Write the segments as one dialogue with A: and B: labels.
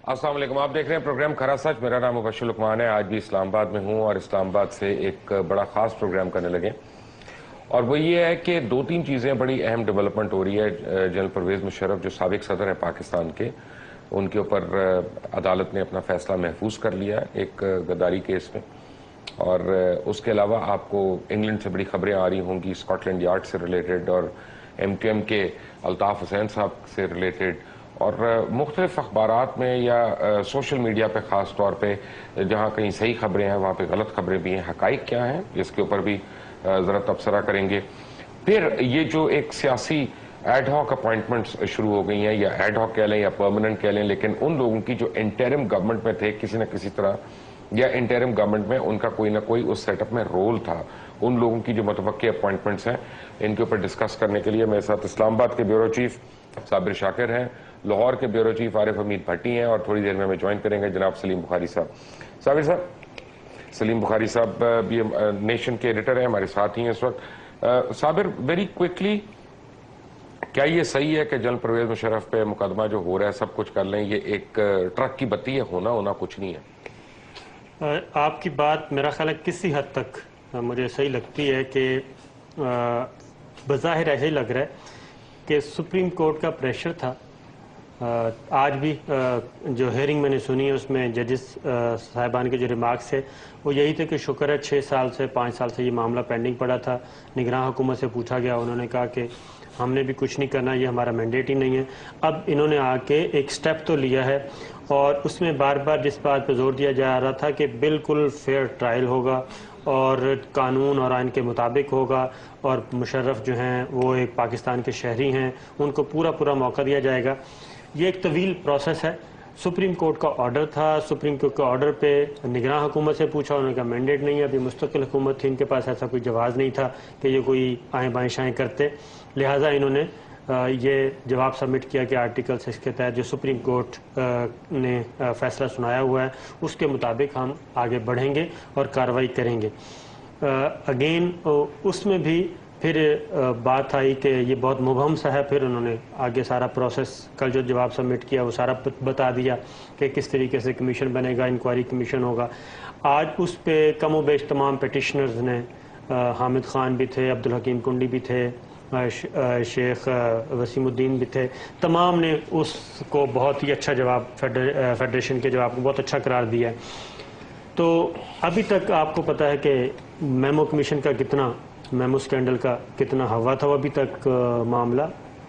A: السلام علیکم، آپ دیکھ رہے ہیں پروگرام کھرا سچ۔ میرا نام مبشر لقمان ہے۔ آج بھی اسلام آباد میں ہوں اور اسلام آباد سے ایک بڑا خاص پروگرام کرنے لگے، اور وہ یہ ہے کہ دو تین چیزیں بڑی اہم ڈیولپمنٹ ہو رہی ہے۔ جنرل پرویز مشرف جو سابق صدر ہے پاکستان کے، ان کے اوپر عدالت نے اپنا فیصلہ محفوظ کر لیا ایک غداری کیس میں، اور اس کے علاوہ آپ کو انگلینڈ سے بڑی خبریں آ رہی ہوں گی اسکاٹ لینڈ یارڈ سے ریلیٹڈ، اور ایم کیو ایم کے الطاف حسین صاحب سے ریلیٹڈ، اور مختلف اخبارات میں یا سوشل میڈیا پہ خاص طور پہ جہاں کہیں صحیح خبریں ہیں وہاں پہ غلط خبریں بھی ہیں۔ حقائق کیا ہیں اس کے اوپر بھی ذرا تبصرہ کریں گے۔ پھر یہ جو ایک سیاسی ایڈ ہاک اپوائنٹمنٹس شروع ہو گئی ہیں، یا ایڈ ہاک کہہ لیں یا پرماننٹ کہہ لیں، لیکن ان لوگوں کی جو انٹرم گورنمنٹ میں تھے کسی نہ کسی طرح، یا انٹرم گورنمنٹ میں ان کا کوئی نہ کوئی اس سیٹ اپ میں رول تھا، ان لوگوں کی جو متوقع اپوائنٹمنٹس ہیں، ان کے اوپر ڈسکس کرنے کے لیے میرے ساتھ اسلام آباد کے بیورو چیف صابر شاکر ہیں، لاہور کے بیورو چیف عارف حمید بھٹی ہیں، اور تھوڑی دیر میں ہمیں جوائن کریں گے جناب سلیم بخاری صاحب۔ صابر صاحب، سلیم بخاری صاحب بھی نیشن کے ایڈیٹر ہیں، ہمارے ساتھ ہی ہیں اس وقت۔ صابر، ویری کوئکلی، کیا یہ صحیح ہے کہ جنرل پرویز مشرف پہ مقدمہ جو ہو رہا ہے سب کچھ کر لیں، یہ ایک ٹرک کی بتی ہے، ہونا کچھ نہیں ہے؟
B: آپ کی بات میرا خیال ہے کسی حد تک مجھے صحیح لگتی ہے کہ بظاہر ایسے ہی لگ رہا ہے کہ سپریم کورٹ کا پریشر تھا۔ آج بھی جو ہیئرنگ میں نے سنی ہے اس میں ججز صاحبان کے جو ریمارکس ہے وہ یہی تھے کہ شکر ہے 6 سال سے 5 سال سے یہ معاملہ پینڈنگ پڑا تھا۔ نگراں حکومت سے پوچھا گیا، انہوں نے کہا کہ ہم نے بھی کچھ نہیں کرنا، یہ ہمارا مینڈیٹ ہی نہیں ہے۔ اب انہوں نے آ کے ایک سٹیپ تو لیا ہے، اور اس میں بار بار جس بات پہ زور دیا جا رہا تھا کہ بالکل فیئر ٹرائل ہوگا اور قانون اور آئین کے مطابق ہوگا، اور مشرف جو ہیں وہ ایک پاکستان کے شہری ہیں، ان کو پورا موقع دیا جائے گا۔ یہ ایک طویل پروسیس ہے۔ سپریم کورٹ کا آرڈر تھا، سپریم کورٹ کے آرڈر پہ نگراں حکومت سے پوچھا، انہوں نے کہا مینڈیٹ نہیں ہے، ابھی مستقل حکومت تھی، ان کے پاس ایسا کوئی جواز نہیں تھا کہ یہ کوئی آئیں بائیں شائیں کرتے، لہٰذا انہوں نے یہ جواب سبمٹ کیا کہ آرٹیکل 6 کے تحت جو سپریم کورٹ نے فیصلہ سنایا ہوا ہے اس کے مطابق ہم آگے بڑھیں گے اور کارروائی کریں گے۔ اگین اس میں بھی پھر بات آئی کہ یہ بہت مبہم سا ہے، پھر انہوں نے آگے سارا پروسیس کل جو جواب سبمٹ کیا وہ سارا بتا دیا کہ کس طریقے سے کمیشن بنے گا، انکوائری کمیشن ہوگا۔ آج اس پہ کم و بیش تمام پیٹیشنرز نے، حامد خان بھی تھے، عبدالحکیم کنڈی بھی تھے، شیخ وسیم الدین بھی تھے، تمام نے اس کو بہت ہی اچھا جواب، فیڈریشن کے جواب کو بہت اچھا قرار دیا ہے۔ تو ابھی تک آپ کو پتہ ہے کہ میمو کمیشن کا کتنا، میمو سکینڈل کا کتنا ہوا تھا، وہ ابھی تک معاملہ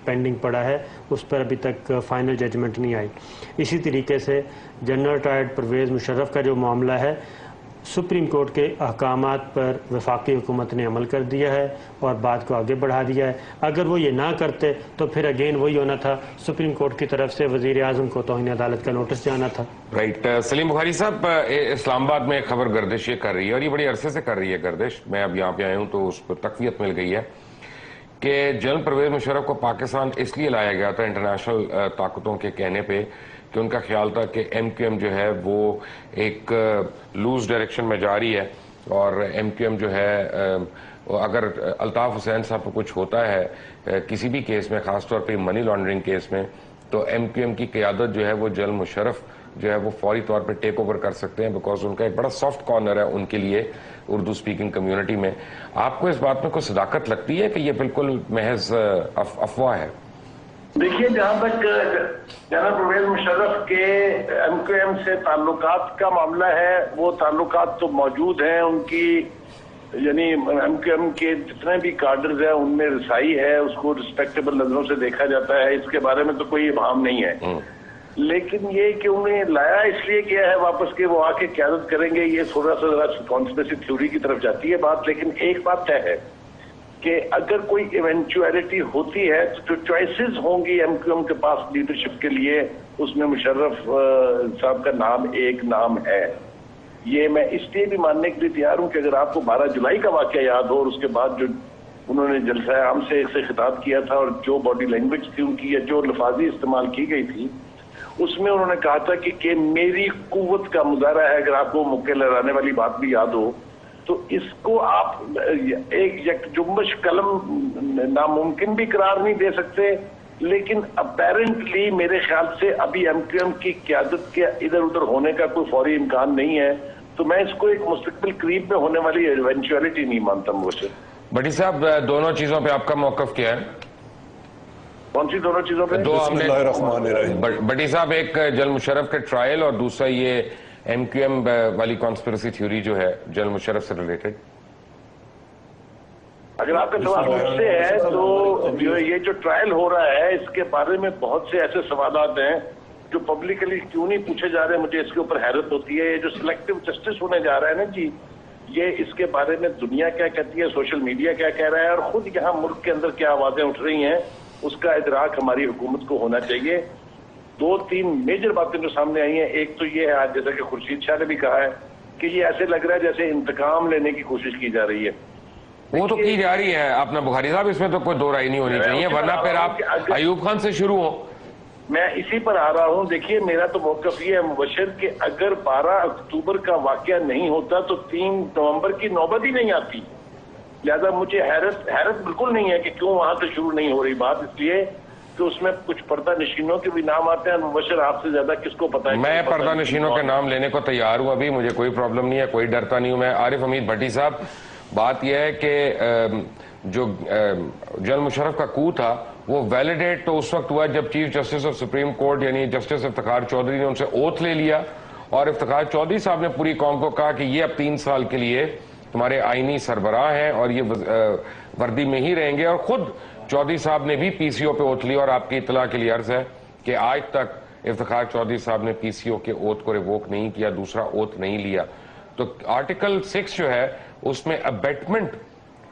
B: پینڈنگ پڑا ہے، اس پر ابھی تک فائنل ججمنٹ نہیں آئی۔ اسی طریقے سے جنرل ریٹائرڈ پرویز مشرف کا جو معاملہ ہے، سپریم کورٹ کے احکامات پر وفاقی حکومت نے عمل کر دیا ہے اور بات کو آگے بڑھا دیا ہے۔ اگر وہ یہ نہ کرتے تو پھر اگین وہی ہونا تھا، سپریم کورٹ کی طرف سے وزیر اعظم کو توہین عدالت کا نوٹس جانا تھا۔
A: رائٹ، سلیم بخاری صاحب، اسلام آباد میں ایک خبر گردش یہ کر رہی ہے، اور یہ بڑی عرصے سے کر رہی ہے گردش، میں اب یہاں پہ آیا ہوں تو اس پر تقویت مل گئی ہے کہ جنرل پرویز مشرف کو پاکستان اس لیے لایا گیا تھا انٹرنیشنل طاقتوں کے کہنے پہ کہ ان کا خیال تھا کہ ایم کیو ایم جو ہے وہ ایک لوز ڈائریکشن میں جا رہی ہے، اور ایم کیو ایم جو ہے اگر الطاف حسین صاحب کو کچھ ہوتا ہے کسی بھی کیس میں، خاص طور پہ منی لانڈرنگ کیس میں، تو ایم کیو ایم کی قیادت جو ہے وہ جنرل مشرف جو ہے وہ فوری طور پہ ٹیک اوور کر سکتے ہیں، بیکاز ان کا ایک بڑا سافٹ کارنر ہے ان کے لیے اردو سپیکنگ کمیونٹی میں۔ آپ کو اس بات میں کوئی صداقت لگتی ہے کہ یہ بالکل محض افواہ ہے؟
C: دیکھیے، جہاں تک جنرل پرویز مشرف کے ایم کیو ایم سے تعلقات کا معاملہ ہے، وہ تعلقات تو موجود ہیں ان کی، یعنی ایم کیو ایم کے جتنے بھی کارڈرز ہیں ان میں رسائی ہے، اس کو رسپیکٹیبل نظروں سے دیکھا جاتا ہے، اس کے بارے میں تو کوئی ابہام نہیں ہے۔ لیکن یہ کہ انہیں لایا اس لیے کیا ہے واپس کہ وہ آ کے قیادت کریں گے، یہ تھوڑا سا ذرا کانسپریسی تھیوری کی طرف جاتی ہے بات۔ لیکن ایک بات طے ہے کہ اگر کوئی ایونچویلٹی ہوتی ہے تو جو چوائسز ہوں گی ایم کیو ایم کے پاس لیڈرشپ کے لیے، اس میں مشرف صاحب کا نام ایک نام ہے۔ یہ میں اس لیے بھی ماننے کے لیے تیار ہوں کہ اگر آپ کو 12 جولائی کا واقعہ یاد ہو، اور اس کے بعد جو انہوں نے جلسہ عام سے خطاب کیا تھا، اور جو باڈی لینگویج تھی ان کی، یا جو لفاظی استعمال کی گئی تھی، اس میں انہوں نے کہا تھا کہ میری قوت کا مظاہرہ ہے۔ اگر آپ کو مکے لہرانے والی بات بھی یاد ہو تو اس کو آپ ایک یک جنبش قلم ناممکن بھی قرار نہیں دے سکتے، لیکن اپیرنٹلی میرے خیال سے ابھی ایم کیو ایم کی قیادت کے ادھر ادھر ہونے کا کوئی فوری امکان نہیں ہے، تو میں اس کو ایک مستقبل قریب میں ہونے والی ایونچولیٹی نہیں مانتا مبشر۔
A: بھٹی صاحب دونوں چیزوں پہ آپ کا موقف کیا ہے؟
C: کون سی دونوں چیزوں پہ؟
A: بسم اللہ الرحمن الرحیم۔ بھٹی صاحب ایک جنرل مشرف کے ٹرائل اور دوسرا یہ ایم کیو ایم والی کانسپیریسی تھیوری جو ہے جنرل مشرف سے ریلیٹڈ۔
C: اگر آپ کا سوال مجھ سے ہے تو یہ جو ٹرائل ہو رہا ہے اس کے بارے میں بہت سے ایسے سوالات ہیں جو پبلکلی کیوں نہیں پوچھے جا رہے ہیں، مجھے اس کے اوپر حیرت ہوتی ہے۔ یہ جو سلیکٹو جسٹس ہونے جا رہا ہے نا جی، یہ اس کے بارے میں دنیا کیا کہتی ہے، سوشل میڈیا کیا کہہ رہا ہے، اور خود یہاں ملک کے اندر کیا آوازیں اٹھ رہی ہیں، اس کا ادراک ہماری حکومت کو ہونا چاہیے۔ دو تین میجر باتیں جو سامنے آئی ہیں، ایک تو یہ ہے آج جیسا کہ خورشید شاہ نے بھی کہا ہے کہ یہ ایسے لگ رہا ہے جیسے انتقام لینے کی کوشش کی جا رہی ہے۔
A: وہ تو کی جا رہی ہے اپنا بخاری صاحب، اس میں تو کوئی دو رائے نہیں ہونی چاہیے، ورنہ پھر آپ ایوب خان سے شروع ہو۔
C: میں اسی پر آ رہا ہوں۔ دیکھیے میرا تو موقف یہ ہے مبشر کہ اگر 12 اکتوبر کا واقعہ نہیں ہوتا تو 3 نومبر کی نوبت ہی نہیں آتی، لہذا مجھے حیرت بالکل نہیں ہے کہ کیوں وہاں سے شروع نہیں ہو رہی بات، اس لیے کہ اس میں کچھ پردہ نشینوں کے بھی نام آتے ہیں۔ مبشر آپ سے زیادہ کس کو پتا ہے؟
A: میں پردہ نشینوں کے نام لینے کو تیار ہوں، ابھی مجھے کوئی پرابلم نہیں ہے، کوئی ڈرتا نہیں ہوں میں۔ عارف حمید بھٹی صاحب، بات یہ ہے کہ جو جنرل مشرف کا کو تھا وہ ویلیڈیٹ تو اس وقت ہوا جب chief justice of supreme court یعنی جسٹس افتخار چودھری نے ان سے اوتھ لے لیا، اور افتخار چودھری صاحب نے پوری قوم کو کہا کہ یہ اب 3 سال کے لیے تمہارے آئینی سربراہ ہیں اور یہ وردی میں ہی رہیں گے، اور خود چودھری صاحب نے بھی پی سی او پہ اوتھ لی، اور آپ کی اطلاع کے لیے عرض ہے کہ آج تک افتخار چودھری صاحب نے پی سی او کے اوتھ کو ریووک نہیں کیا، دوسرا اوتھ نہیں لیا۔ تو آرٹیکل 6 جو ہے اس میں ابیٹمنٹ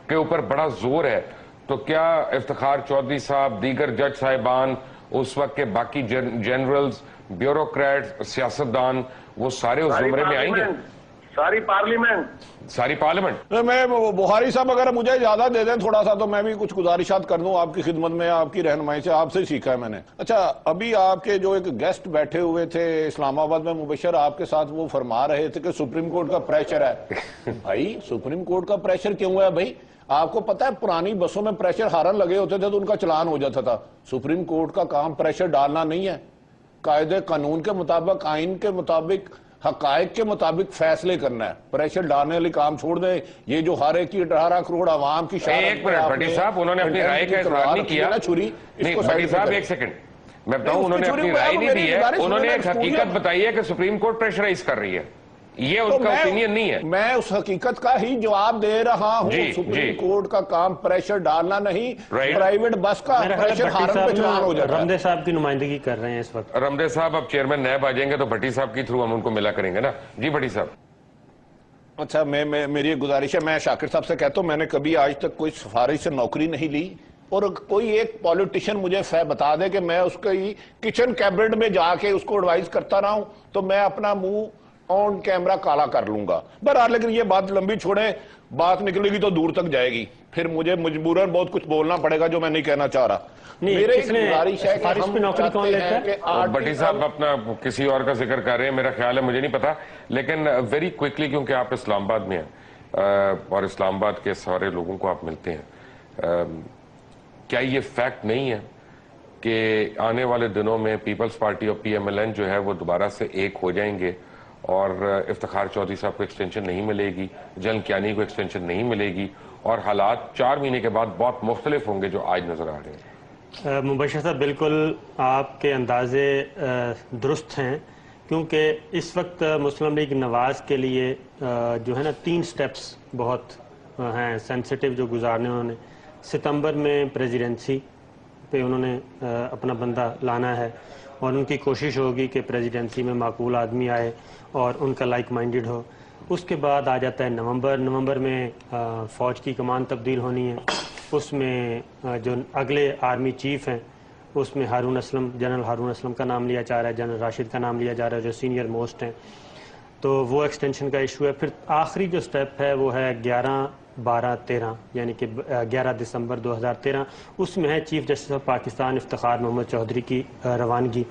A: کے اوپر بڑا زور ہے، تو کیا افتخار چودھری صاحب، دیگر جج صاحبان، اس وقت کے باقی جنرلز، بیوروکریٹ، سیاستدان، وہ سارے اس زمرے میں آئیں گے؟
C: ساری پارلیمنٹ
D: میں بخاری صاحب اگر مجھے اجازت دے دیں تھوڑا سا تو میں بھی کچھ گزارشات کر دوں آپ کی خدمت میں، آپ کی رہنمائی سے، آپ سے سیکھا ہے میں نے۔ اچھا، ابھی آپ کے جو ایک گیسٹ بیٹھے ہوئے تھے اسلام آباد میں مبشر، آپ کے ساتھ وہ فرما رہے تھے کہ سپریم کورٹ کا پریشر ہے۔ بھائی سپریم کورٹ کا پریشر کیوں ہے بھائی؟ آپ کو پتا ہے پرانی بسوں میں پریشر ہارن لگے ہوتے تھے تو ان کا چلان ہو جاتا تھا۔ سپریم کورٹ کا کام پریشر ڈالنا نہیں ہے، قاعدے قانون کے مطابق، آئین کے مطابق، حقائق کے مطابق فیصلے کرنا ہے۔ پریشر ڈالنے والی کام چھوڑ دیں۔ یہ جو ہر ایک کی 18 کروڑ عوام کی
A: ایک منٹ بھٹی صاحب، انہوں نے اپنی رائے کا اظہار نہیں کیا۔ نہیں بھٹی صاحب ایک سیکنڈ، میں بتاؤں، انہوں نے اپنی رائے نہیں دی ہے، انہوں نے ایک حقیقت بتائی ہے کہ سپریم کورٹ پریشرائز کر رہی ہے، یہ ان کا اوپینین نہیں ہے۔
D: میں اس حقیقت کا ہی جواب دے رہا ہوں۔ سپریم کورٹ کا کام پریشر ڈالنا نہیں، پرائیویٹ بس کا پریشر ہارن پہ چلان ہو جاتا ہے۔
B: رمدے صاحب کی نمائندگی کر رہے ہیں اس وقت۔
A: رمدے صاحب اب چیئرمین نیب آ جائیں گے تو بھٹی صاحب کی تھرو ہم ان کو ملا کریں گے نا۔ جی بھٹی صاحب۔
D: اچھا، میری ایک گزارش ہے، میں شاکر صاحب سے کہتا ہوں میں نے کبھی آج تک کوئی سفارش سے نوکری نہیں لی، اور کوئی ایک پولیٹیشین مجھے بتا دے کہ میں اس کی کچن کیبنٹ میں جا کے اس کو ایڈوائز کرتا رہا ہوں تو میں اپنا منہ آن کیمرہ کالا کر لوں گا۔ بہرحال لیکن یہ بات لمبی چھوڑیں، بات نکلے گی تو دور تک جائے گی، پھر مجھے مجبوراً بہت کچھ بولنا پڑے گا جو میں نہیں کہنا چاہ رہا۔ میرے ایک گزارش ہے کہ ہم چاہتے ہیں کہ
A: بھٹی صاحب اپنا کسی اور کا ذکر کر رہے ہیں، میرا خیال ہے، مجھے نہیں پتا، لیکن ویری کوئکلی کیونکہ آپ اسلام آباد میں ہیں اور اسلام آباد کے سارے لوگوں کو آپ ملتے ہیں، کیا یہ فیکٹ نہیں ہے کہ آنے والے دنوں میں پیپلز پارٹی اور پی ایم ایل این جو ہے وہ دوبارہ سے ایک ہو جائیں گے اور افتخار چودھری صاحب کو ایکسٹینشن نہیں ملے گی، جنرل کیانی کو ایکسٹینشن نہیں ملے گی، اور حالات 4 مہینے کے بعد بہت مختلف ہوں گے جو آج نظر آ رہے ہیں؟
B: مبشر صاحب بالکل آپ کے اندازے درست ہیں، کیونکہ اس وقت مسلم لیگ نواز کے لیے جو ہے نا 3 سٹیپس بہت ہیں سینسٹیو جو گزارنے انہوں نے۔ ستمبر میں پریزیڈنسی پہ انہوں نے اپنا بندہ لانا ہے، اور ان کی کوشش ہوگی کہ پریزیڈنسی میں معقول آدمی آئے اور ان کا لائک مائنڈڈ ہو۔ اس کے بعد آ جاتا ہے نومبر میں فوج کی کمان تبدیل ہونی ہے، اس میں جو اگلے آرمی چیف ہیں اس میں جنرل ہارون اسلم کا نام لیا جا رہا ہے، جنرل راشد کا نام لیا جا رہا ہے جو سینئر موسٹ ہیں، تو وہ ایکسٹینشن کا ایشو ہے۔ پھر آخری جو سٹیپ ہے وہ ہے 11/12/13 یعنی کہ 11 دسمبر 2013، اس میں ہے chief justice of Pakistan Iftikhar Muhammad Chaudhry کی روانگی۔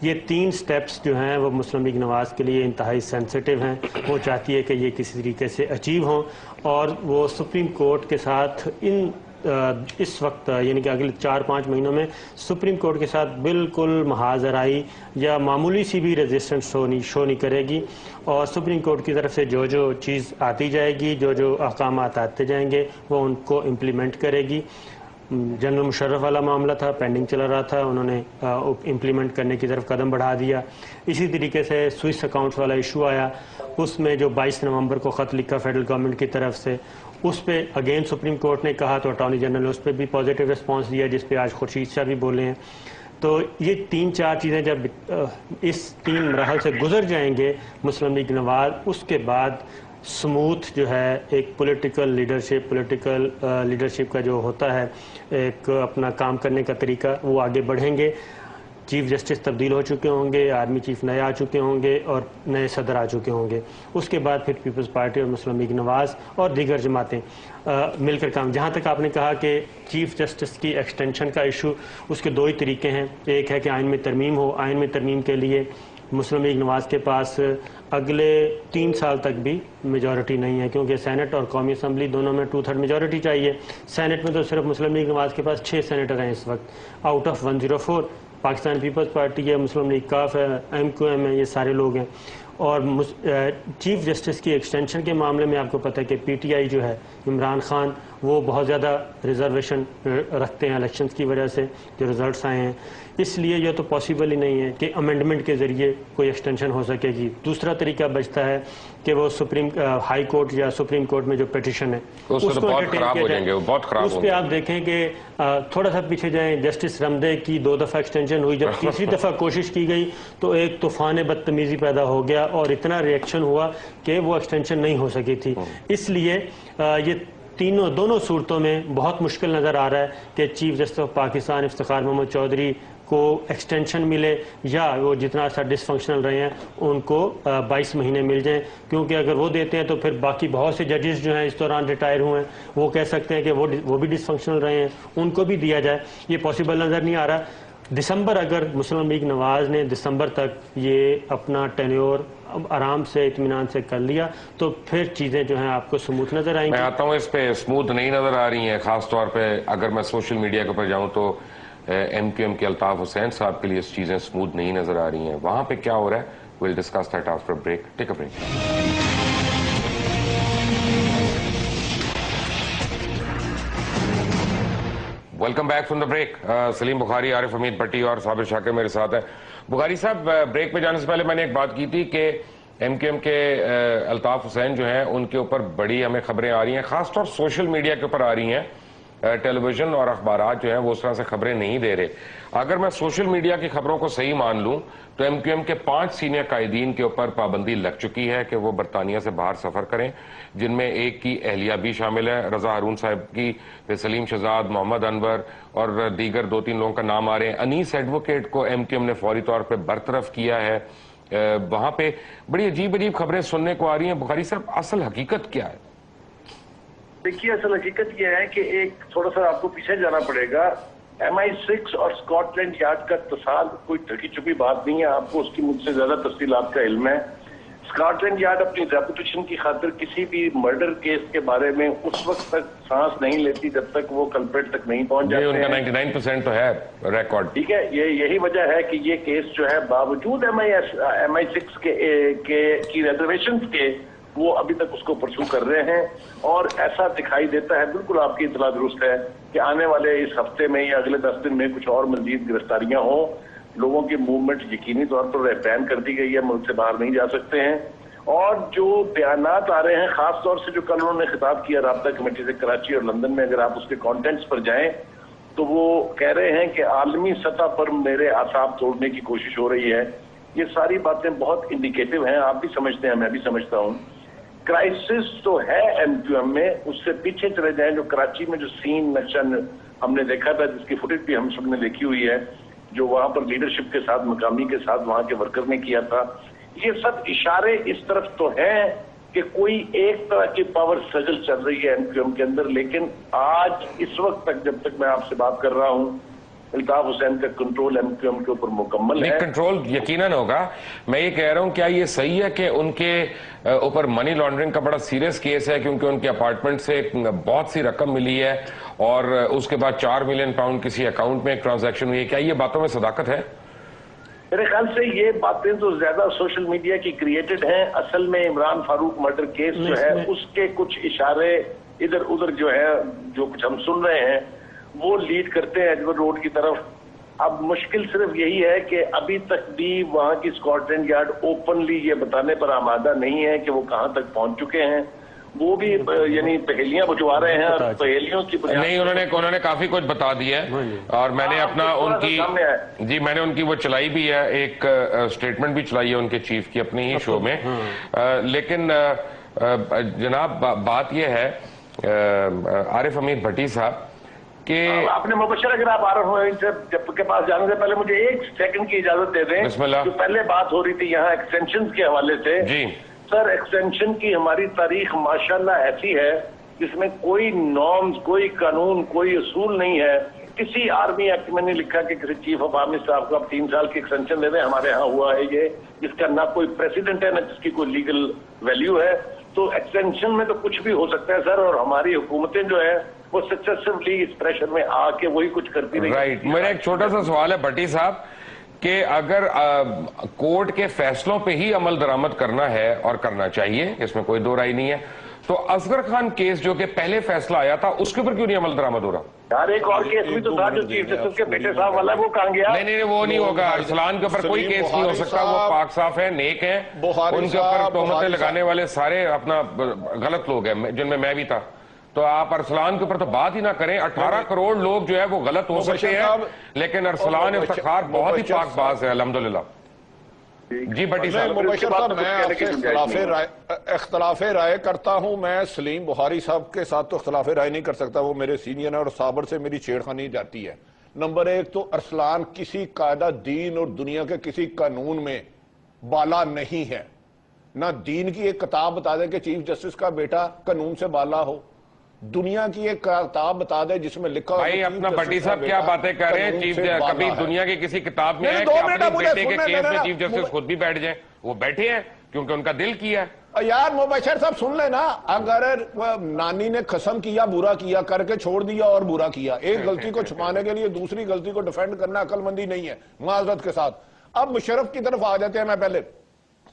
B: یہ 3 سٹیپس جو ہیں وہ مسلم لیگ نواز کے لیے انتہائی سینسٹیو ہیں، وہ چاہتی ہے کہ یہ کسی طریقے سے اچیو ہوں، اور وہ سپریم کورٹ کے ساتھ ان اس وقت یعنی کہ اگلے 4-5 مہینوں میں سپریم کورٹ کے ساتھ بالکل محاذ آرائی یا معمولی سی بھی ریزسٹنس شو نہیں کرے گی، اور سپریم کورٹ کی طرف سے جو چیز آتی جائے گی، جو احکامات آتے جائیں گے وہ ان کو امپلیمنٹ کرے گی۔ جنرل مشرف والا معاملہ تھا، پینڈنگ چلا رہا تھا، انہوں نے امپلیمنٹ کرنے کی طرف قدم بڑھا دیا۔ اسی طریقے سے سوئس اکاؤنٹس والا ایشو آیا، اس میں جو 22 نومبر کو خط لکھا فیڈرل گورنمنٹ کی طرف سے، اس پہ اگین سپریم کورٹ نے کہا تو اٹارنی جنرل نے اس پہ بھی پازیٹیو رسپانس دیا، جس پہ آج خورشید شاہ بھی بولے ہیں۔ تو یہ 3-4 چیزیں جب اس 3 مراحل سے گزر جائیں گے مسلم لیگ نواز، اس کے بعد سموتھ جو ہے ایک پولیٹیکل لیڈرشپ کا جو ہوتا ہے ایک اپنا کام کرنے کا طریقہ، وہ آگے بڑھیں گے۔ چیف جسٹس تبدیل ہو چکے ہوں گے، آرمی چیف نئے آ چکے ہوں گے اور نئے صدر آ چکے ہوں گے۔ اس کے بعد پھر پیپلز پارٹی اور مسلم لیگ نواز اور دیگر جماعتیں مل کر کام۔ جہاں تک آپ نے کہا کہ چیف جسٹس کی ایکسٹینشن کا ایشو، اس کے 2 ہی طریقے ہیں۔ ایک ہے کہ آئین میں ترمیم ہو، آئین میں ترمیم کے لیے مسلم لیگ نواز کے پاس اگلے 3 سال تک بھی میجورٹی نہیں ہے، کیونکہ سینٹ اور قومی اسمبلی دونوں میں 2/3 میجورٹی چاہیے۔ سینٹ میں تو صرف مسلم لیگ نواز کے پاس 6 سینیٹر ہیں اس وقت، آؤٹ آف 104۔ پاکستان پیپلز پارٹی ہے، مسلم لیگ کاف ہے، MQM ہے، یہ سارے لوگ ہیں۔ اور چیف جسٹس کی ایکسٹینشن کے معاملے میں آپ کو پتہ ہے کہ PTI جو ہے، عمران خان، وہ بہت زیادہ ریزرویشن رکھتے ہیں الیکشنز کی وجہ سے جو رزلٹس آئے ہیں، اس لیے یہ تو پاسبل ہی نہیں ہے کہ امینڈمنٹ کے ذریعے کوئی ایکسٹینشن ہو سکے گی۔ دوسرا طریقہ بچتا ہے کہ وہ ہائی کورٹ یا سپریم کورٹ میں جو پیٹیشن ہے
A: اس کو بہت خراب ہو جائیں گے، وہ بہت خراب
B: اس پہ آپ دیکھیں کہ تھوڑا سا پیچھے جائیں، جسٹس رمدے کی 2 دفعہ ایکسٹینشن ہوئی، جب تیسری دفعہ کوشش کی گئی تو ایک طوفان بدتمیزی پیدا ہو گیا اور اتنا ریئیکشن ہوا کہ وہ ایکسٹینشن نہیں ہو سکی تھی۔ اس لیے یہ دونوں صورتوں میں بہت مشکل نظر آ رہا ہے کہ chief justice of Pakistan Iftikhar Muhammad Chaudhry کو ایکسٹینشن ملے یا وہ جتنا عرصہ ڈس فنکشنل رہے ہیں ان کو 22 مہینے مل جائیں، کیونکہ اگر وہ دیتے ہیں تو پھر باقی بہت سے ججز جو ہیں اس دوران ریٹائر ہوئے ہیں، وہ کہہ سکتے ہیں کہ وہ بھی ڈس فنکشنل رہے ہیں، ان کو بھی دیا جائے۔ یہ پاسبل نظر نہیں آ رہا۔ دسمبر، اگر مسلم لیگ نواز نے دسمبر تک یہ اپنا ٹینیور آرام سے اطمینان سے کر لیا تو پھر چیزیں جو ہیں آپ کو سموتھ نظر آئیں گی۔
A: میں آتا ہوں اس پہ سموتھ نہیں نظر آ رہی ہیں، خاص طور پہ اگر میں سوشل میڈیا کے اوپر جاؤں تو MQM کے الطاف حسین صاحب کے لیے اس چیزیں سموتھ نہیں نظر آ رہی ہیں۔ وہاں پہ کیا ہو رہا ہے؟ We'll discuss that after break. Take a break. Welcome back from the break. Saleem Bukhari, Arif Hameed Butt اور صابر شاکر میرے ساتھ ہیں۔ بخاری صاحب، بریک پہ جانے سے پہلے میں نے ایک بات کی تھی کہ MQM کے الطاف حسین جو ہیں ان کے اوپر بڑی ہمیں خبریں آ رہی ہیں، خاص طور سوشل میڈیا کے اوپر آ رہی ہیں۔ ٹیلی ویژن اور اخبارات جو ہیں وہ اس طرح سے خبریں نہیں دے رہے۔ اگر میں سوشل میڈیا کی خبروں کو صحیح مان لوں تو MQM کے 5 سینئر قائدین کے اوپر پابندی لگ چکی ہے کہ وہ برطانیہ سے باہر سفر کریں، جن میں ایک کی اہلیہ بھی شامل ہے، رضا ہارون صاحب کی، سلیم شہزاد، محمد انور اور دیگر 2-3 لوگوں کا نام آ رہے ہیں۔ انیس ایڈوکیٹ کو MQM نے فوری طور پہ برطرف کیا ہے۔ وہاں پہ بڑی عجیب خبریں سننے کو آ رہی ہیں۔ بخاری صاحب، اصل حقیقت کیا ہے؟
C: دیکھیے، اصل حقیقت یہ ہے کہ ایک تھوڑا سا آپ کو پیچھے جانا پڑے گا۔ MI6 اور اسکاٹ لینڈ یارڈ کا اتصال کوئی ٹھکی چھپی بات نہیں ہے، آپ کو اس کی مجھ سے زیادہ تفصیلات کا علم ہے۔ اسکاٹ لینڈ یارڈ اپنی ریپوٹیشن کی خاطر کسی بھی مرڈر کیس کے بارے میں اس وقت تک سانس نہیں لیتی جب تک وہ کلپریٹ تک نہیں پہنچ جاتے ہیں۔
A: ان کا 99% تو ہے ریکارڈ۔
C: ٹھیک ہے، یہی وجہ ہے کہ یہ کیس جو ہے باوجود MI6 کی ریزرویشنز کے وہ ابھی تک اس کو پرسو کر رہے ہیں، اور ایسا دکھائی دیتا ہے، بالکل آپ کی اطلاع درست ہے، کہ آنے والے اس ہفتے میں یا اگلے 10 دن میں کچھ اور مزید گرفتاریاں ہوں۔ لوگوں کی موومنٹ یقینی طور پر بین کر دی گئی ہے، ملک سے باہر نہیں جا سکتے ہیں۔ اور جو بیانات آ رہے ہیں، خاص طور سے جو کل انہوں نے خطاب کیا رابطہ کمیٹی سے کراچی اور لندن میں، اگر آپ اس کے کانٹینٹس پر جائیں تو وہ کہہ رہے ہیں کہ عالمی سطح پر میرے اعصاب توڑنے کی کوشش ہو رہی ہے۔ یہ ساری باتیں بہت انڈیکیٹو ہیں، آپ بھی سمجھتے ہیں، میں بھی سمجھتا ہوں۔ کرائسس تو ہے MQM میں، اس سے پیچھے چلے جائیں، جو کراچی میں جو سین نقشہ ہم نے دیکھا تھا، جس کی فوٹیج بھی ہم سب نے دیکھی ہوئی ہے، جو وہاں پر لیڈرشپ کے ساتھ، مقامی کے ساتھ وہاں کے ورکر نے کیا تھا، یہ سب اشارے اس طرف تو ہیں کہ کوئی ایک طرح کی پاور سجل چل رہی ہے MQM کے اندر۔ لیکن آج اس وقت تک، جب تک میں آپ سے بات کر رہا ہوں، الطاف حسین کا کنٹرول MQM کے اوپر مکمل ہے.
A: کنٹرول یقیناً ہوگا. میں یہ کہہ رہا ہوں کیا یہ صحیح ہے کہ ان کے اوپر منی لانڈرنگ کا بڑا سیریس کیس ہے کیونکہ ان کے اپارٹمنٹ سے بہت سی رقم ملی ہے اور اس کے بعد 4 ملین پاؤنڈ کسی اکاؤنٹ میں ایک ٹرانزیکشن ہوئی ہے؟ کیا یہ باتوں میں صداقت ہے؟
C: میرے خیال سے یہ باتیں تو زیادہ سوشل میڈیا کی کریٹڈ ہیں. اصل میں عمران فاروق مرڈر کیس جو ہے اس کے کچھ اشارے ادھر ادھر جو ہے جو کچھ ہم سن رہے ہیں وہ لیڈ کرتے ہیں ایڈورڈ روڈ کی طرف. اب مشکل صرف یہی ہے کہ ابھی تک بھی وہاں کی اسکاٹلینڈ یارڈ اوپنلی یہ بتانے پر آمادہ نہیں ہے کہ وہ کہاں تک پہنچ چکے ہیں. وہ بھی یعنی پہیلیاں بجوا رہے ہیں اور پہیلیوں کی
A: نہیں انہوں نے کافی کچھ بتا دیا ہے اور میں نے اپنا ان کی میں نے ان کی وہ چلائی بھی ہے، ایک سٹیٹمنٹ بھی چلائی ہے ان کے چیف کی اپنی ہی شو میں. لیکن جناب بات یہ ہے عارف حمید بھٹی صاحب کہ
C: اپنے مبشر اگر آپ عارف حمید کے پاس جانے سے پہلے مجھے 1 سیکنڈ کی اجازت دے دیں.
A: بسم اللہ.
C: جو پہلے بات ہو رہی تھی یہاں ایکسٹینشن کے حوالے سے،
A: جی
C: سر ایکسٹینشن کی ہماری تاریخ ماشاءاللہ ایسی ہے جس میں کوئی نارمز، کوئی قانون، کوئی اصول نہیں ہے. کسی آرمی ایکٹ میں نہیں لکھا کہ کسی چیف آف آرمی صاحب کو آپ 3 سال کی ایکسٹینشن دے دیں. ہمارے ہاں ہوا ہے یہ، جس کا نہ کوئی پریسیڈنٹ ہے نہ جس کی کوئی لیگل ویلیو ہے. تو ایکسٹینشن میں تو کچھ بھی ہو سکتا ہے سر، اور ہماری حکومتیں جو ہے وہ سکسیسفلی اس پریشر میں آ کے وہی کچھ کرتی رہی.
A: رائٹ. میرا ایک چھوٹا سا سوال ہے بھٹی صاحب کہ اگر کورٹ کے فیصلوں پہ ہی عمل درآمد کرنا ہے اور کرنا چاہیے، اس میں کوئی دو رائے نہیں ہے، تو اصغر خان کیس جو کہ پہلے فیصلہ آیا تھا اس کے اوپر کیوں نہیں عمل درآمد ہو رہا؟
C: یار ایک اور کیس بھی تو تھا جو چیف جسٹس کے بیٹے صاحب والا، وہ کہاں گیا؟
A: نہیں وہ نہیں ہوگا. ارسلان کے اوپر کوئی کیس نہیں ہو سکتا، وہ پاک صاف ہیں، نیک ہیں. ان کے اوپر تہمتیں لگانے والے سارے اپنا غلط لوگ ہیں جن میں میں بھی تھا. تو آپ ارسلان کے اوپر تو بات ہی نہ کریں. 18 کروڑ لوگ جو ہے وہ غلط ہو سکتے ہیں لیکن ارسلان افتخار بہت ہی پاک باز ہے الحمدللہ. جی بھٹی صاحب.
D: مبشر صاحب میں آپ سے اختلاف رائے کرتا ہوں. میں سلیم بخاری صاحب کے ساتھ تو اختلاف رائے نہیں کر سکتا، وہ میرے سینئر ہیں اور صابر سے میری چھیڑخانی جاتی ہے. نمبر 1 تو ارسلان کسی قاعدہ دین اور دنیا کے کسی قانون میں بالا نہیں ہے. نہ دین کی ایک کتاب بتا دے کہ چیف جسٹس کا بیٹا قانون سے بالا ہو، دنیا کی ایک کتاب بتا دے جس میں لکھا ہو.
A: بھائی اپنا بھٹی صاحب کیا باتیں کر رہے ہیں؟ کبھی دنیا کی کسی کتاب میں ہے کہ اپنے بیٹے کے کیس میں چیف جسٹس خود بھی بیٹھ جائیں؟ وہ بیٹھے ہیں کیونکہ ان کا دل کیا ہے.
D: یار مبشر صاحب سن لینا، اگر نانی نے قسم کیا برا کیا کر کے چھوڑ دیا اور برا کیا، ایک غلطی کو چھپانے کے لیے دوسری غلطی کو ڈیفینڈ کرنا عقل مندی نہیں ہے، معذرت کے ساتھ. اب مشرف کی طرف آ جاتے ہیں. میں پہلے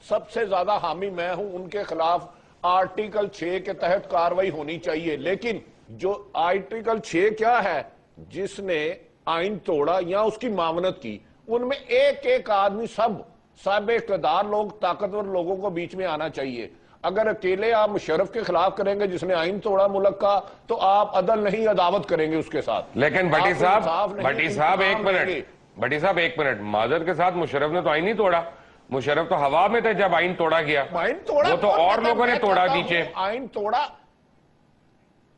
D: سب سے زیادہ حامی میں ہوں، ان کے خلاف آرٹیکل 6 کے تحت کاروائی ہونی چاہیے. لیکن جو آرٹیکل 6 کیا ہے، جس نے آئین توڑا یا اس کی معاونت کی، ان میں ایک ایک آدمی سب صاحب اقتدار لوگ، طاقتور لوگوں کو بیچ میں آنا چاہیے. اگر اکیلے آپ مشرف کے خلاف کریں گے جس نے آئین توڑا ملک کا، تو آپ عدل نہیں عداوت کریں گے اس کے ساتھ.
A: لیکن بھٹی صاحب ایک منٹ معذرت کے ساتھ، مشرف نے تو آئین نہیں توڑا. مشرف تو ہوا میں تھے جب آئین توڑا گیا، وہ تو اور لوگوں نے توڑا نیچے.
D: آئین توڑا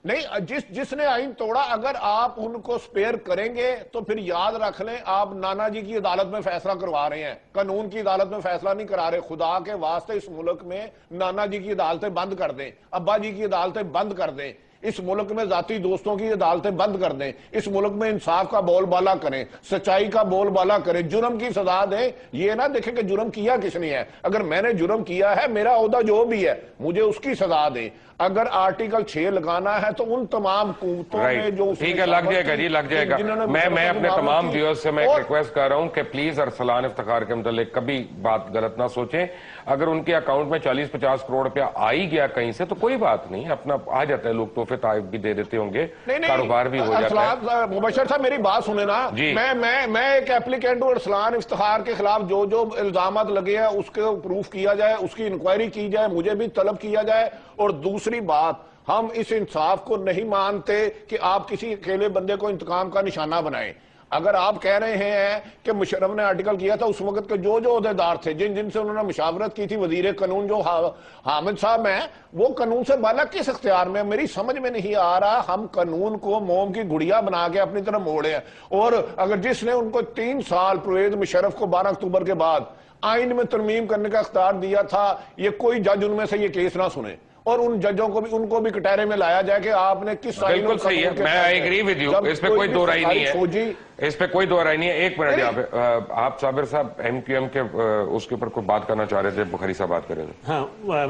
D: نہیں، جس نے آئین توڑا اگر آپ ان کو سپیئر کریں گے تو پھر یاد رکھ لیں آپ نانا جی کی عدالت میں فیصلہ کروا رہے ہیں، قانون کی عدالت میں فیصلہ نہیں کرا رہے. خدا کے واسطے اس ملک میں نانا جی کی عدالتیں بند کر دیں، ابا جی کی عدالتیں بند کر دیں، اس ملک میں ذاتی دوستوں کی عدالتیں بند کر دیں، اس ملک میں انصاف کا بول بالا کریں، سچائی کا بول بالا کریں، جرم کی سزا دیں. یہ نہ دیکھیں کہ جرم کیا کس نے ہے. اگر میں نے جرم کیا ہے، میرا عہدہ جو بھی ہے، مجھے اس کی سزا دیں. اگر آرٹیکل 6 لگانا ہے تو ان تمام قوتوں میں جو
A: ٹھیک ہے لگ جائے گا جی لگ جائے گا. میں اپنے تمام ویورز سے میں ایک ریکویسٹ کر رہا ہوں کہ پلیز ارسلان افتخار کے متعلق کبھی بات غلط نہ سوچیں. اگر ان کے اکاؤنٹ میں 40-50 کروڑ روپیہ آ ہی گیا کہیں سے تو کوئی بات نہیں، اپنا آ جاتا ہے، لوگ تحفے تحائف بھی دے دیتے ہوں گے، کاروبار بھی ہو جاتا ہے.
D: مبشر صاحب میری بات سنیں نا. میں ایک ایپلیکینٹ ہوں، ارسلان افتخار کے خلاف جو الزامات لگے ہیں اس کو پروف کیا جائے، اس کی انکوائری کی جائے، مجھے بھی طلب کیا جائے. اور دوسری بات، ہم اس انصاف کو نہیں مانتے کہ آپ کسی اکیلے بندے کو انتقام کا نشانہ بنائیں. اگر آپ کہہ رہے ہیں کہ مشرف نے آرٹیکل کیا تھا، اس وقت کے جو عہدیدار تھے جن سے انہوں نے مشاورت کی تھی، وزیر قانون جو حامد صاحب ہیں، وہ قانون سے بالا کس اختیار میں؟ میری سمجھ میں نہیں آ رہا. ہم قانون کو موم کی گڑیا بنا کے اپنی طرف موڑے ہیں. اور اگر جس نے ان کو 3 سال پرویز مشرف کو 12 اکتوبر کے بعد آئین میں ترمیم کرنے کا اختیار دیا تھا، یہ کوئی جج ان میں سے یہ کیس نہ سنے. اور ان ججوں کو بھی ان کو بھی کٹہرے میں لایا جائے کہ آپ نے کس
A: بالکل صحیح ہے, میں ایگری ود یو, اس پہ کوئی دو رائے نہیں ہے, اس پہ کوئی دو رائے نہیں ہے. ایک منٹ آپ صابر صاحب ایم کیو ایم کے اس کے اوپر کوئی بات کرنا چاہ رہے تھے, بخاری صاحب بات کر رہے تھے.
B: ہاں,